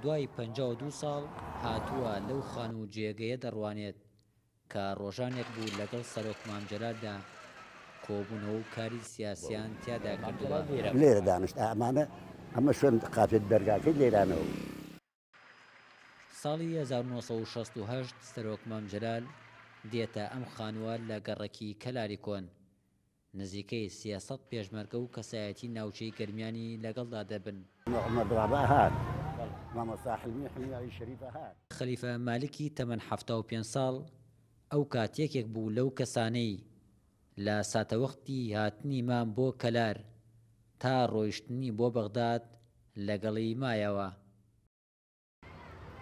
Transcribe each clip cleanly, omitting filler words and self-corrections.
دوای 52 ساڵ هاتووە لەو خان و جێگەیە دەڕوانێت کە ڕۆژانێک بوو لەگەڵ سەرۆک مامجەلالدا کۆبوونەوە و کاری سیاسیان تیادا کردووە. لێرە دانیشت ئەمانە ئەمە شوێن قافێت دەرگاکەی لێرانەوە. ساڵی 1968 سەرۆک مامجەلال دێتە ئەم خانووە لە گەڕەکی کەلاری کۆن. نزیکەی 300 پێشمەرگە و کەسایەتی ناوچەی گەرمیانی لەگەڵدا دەبن. خەلیفە مالکی تەمەن 75 ساڵ ئەو کاتێکێک بوو لەو کەسانەی لە ساتەوەختی هاتنی مام بۆ کەلار تا ڕۆیشتنی بۆ بەغداد لەگەڵی مایەوە.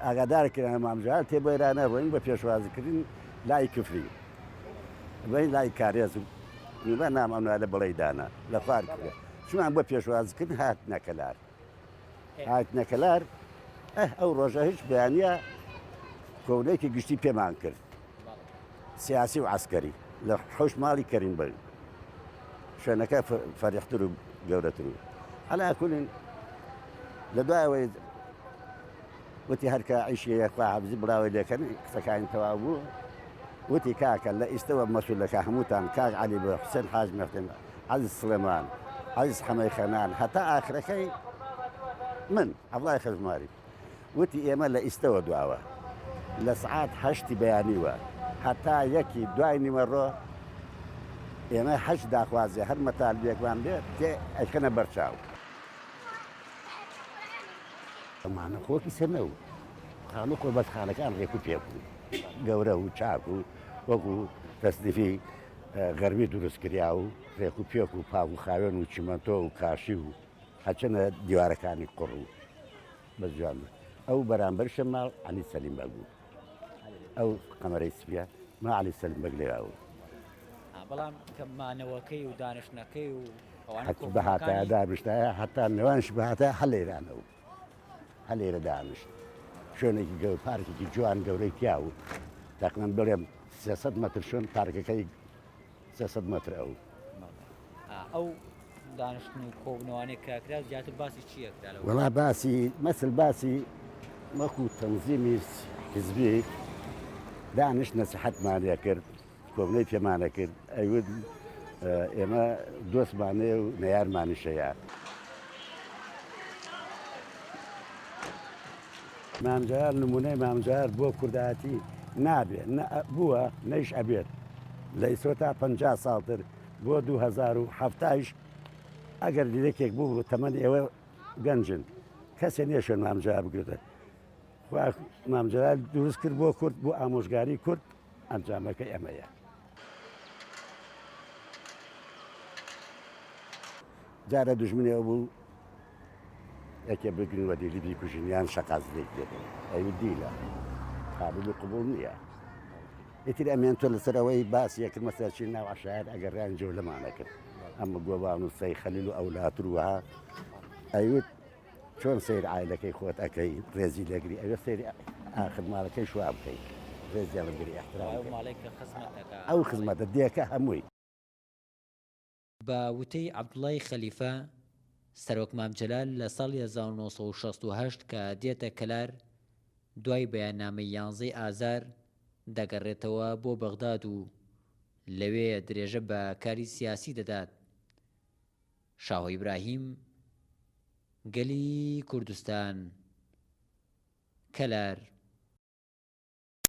ئاگادارکردن مامجەلال تێبەرانە ڕۆین بە پێشوازیکردن لای کفری بین لای کارێز بە نام ئەمنا لە بڵێ دانا لە خوار کرد چمان بۆ پێشوازیکردن هات نەکەلار هات نەکەلار ئەو ڕۆژە هیچ بەیانە کۆونەیەکی گشتی پێمان کرد سیاسی و عسکەری لە حوش ماڵی کەریم بن شوێنەکە فەریحتر و گەورەتر و عەلا کولین لە دوایەوەی وتی هەرکە عیشیە خوا حەفزی بڵاوی لێکەن قسەکانی تەواو بوو وتی کاکە لە ئیستەوە مەسوولەکە هەمووتان کاک عەلی بە حوسێن حاج مەختەم عەزیز سڵێمان عەزیز حەمەی خەنان هەتا ئاخرەکەی من عەبدوڵای خەزماری وتی ئێمە لە ئیستەوە دواوە لە سعات 8 بەیانیوە هەتا یەکی دوای نیمەڕۆ ئێمە 8 داخوازیە هەر مەتالبێکمان بێت تێ ئەیکەنە بەرچاو ئەمانە خۆکی سەرنەوە خانوو قوربەتخانەکان ڕێک و پێ بوو گەورە و چاک و وەکو تەسنیفی غەربی دروستکریا و ڕێک و پێک و پاو و خاوێن و چیمەنتۆ و کاشی و هەچەنە دیوارەکانی قوڕ و بەجوان ئەو بەرامبەر شەماڵ عەلی سەلیم بەگ بوو ئەو قەمەرەی سپیە ما عەلی سەلیم بەگ لێراوە بەڵام کە مانەوەکەی و دانیشتنەکەی و بە هاتایە دابشتایە هەتا نێوانش بە هاتە هەلێرانەوە هەلێرە دانیشت شوێنێکی گەور پارکێکی جوان گەورەی تیا و تقریباً بڵێم 300 مەتر شوێن پارکەکەی 300 مەتر ئەو دانیشتن و کۆبنەوانەی کاکرا زیاتر باسی چییە کرا؟ وەڵا باسی مەسل باسی وەکو تەنزیمی حیزبی دانیشت نەسیحەتمانێ کرد کۆبنەی پێمانە کرد ئەیود ئێمە دۆستمانەیە و نەیارمانیشەیە مامجەلال نمونەی مامجەلال بۆ کوردایەتی نابێت بووە نەیش ئەبێت لە ئیسۆ تا 50 ساڵتر بۆ 2007 ئەگەر دیرێکێک بوو تەمەن ئێوە گەنجن کەسێ نییە شوێن مامجەلال بگرێتە مامجەلال دروست کرد بۆ کورد بۆ ئامۆژگاری کورد ئەنجامەکەی ئەمەیە جارە دوژمنێەوە بوو یەکێ بگرن وە دیلی بیکوژن یان شەقازلێک دێتن ئەوی دیلە قابل و قبول نییە ئیتر ئەمێن تۆ لەسەرەوەی باسیەکرد مەسەرچی ناو عەشایەت ئەگەر ڕیانجێ لەمانە کرد ئەمە گۆبان و سەی خەلیل و ئەولاتر وها ئەیوت چۆن سەیر عایلەکەی خۆت ئەەکەی ڕێزی لەگری ئەوێ سەیری ئاخر ماڵەکەی شوا بکەیت ڕێزیان لەگری احترام ئەو خزمەتە دێکە هەمووی بە وتەی عەبدوڵای خەلیفە سەرۆک مامجەلال لە ساڵی 1968 کە دێتە کەلار دوای بەیاننامەی 11 ئازار دەگەڕێتەوە بۆ بەغداد و لەوێ درێژە بە کاری سیاسی دەدات. شاهۆ ئیبراهیم، گەلی کوردستان، کەلار.